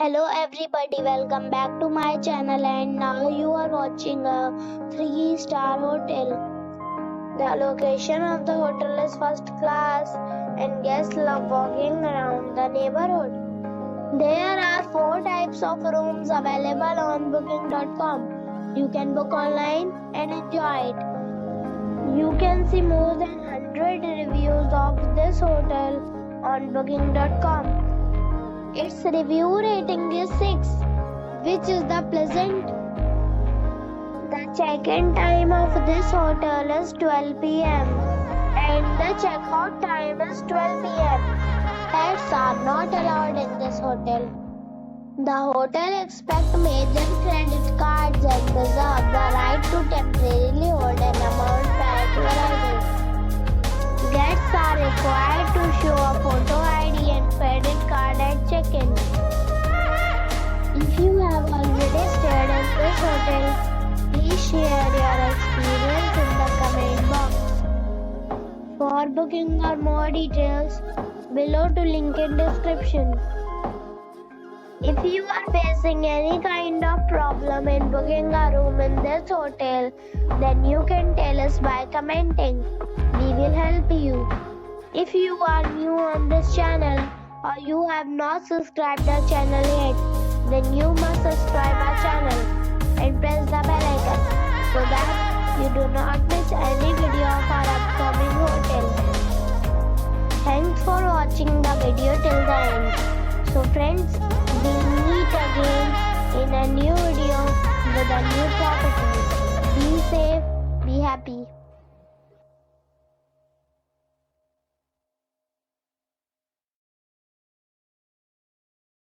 Hello everybody, welcome back to my channel and now you are watching a 3-star hotel. The location of the hotel is first class and guests love walking around the neighborhood. There are 4 types of rooms available on booking.com. You can book online and enjoy it. You can see more than 100 reviews of this hotel on booking.com. Its review rating is 6, which is the pleasant. The check-in time of this hotel is 12 p.m. and the check-out time is 12 p.m. Pets are not allowed in this hotel. The hotel accepts major credit cards and reserves the right to temporarily hold an amount prior to arrival. Guests are required to show a photo ID and credit card at check-in. If you have already stayed in this hotel, please share your experience in the comment box. For booking or more details, below to link in description. If you are facing any kind of problem in booking a room in this hotel, then you can tell us by commenting. We will help you. If you are new on this channel or you have not subscribed our channel yet, then you must subscribe our channel and press the bell icon so that you do not miss any video of our upcoming hotel. Thanks for watching the video till the end. So friends, we'll meet again in a new video with a new property. Be safe, be happy.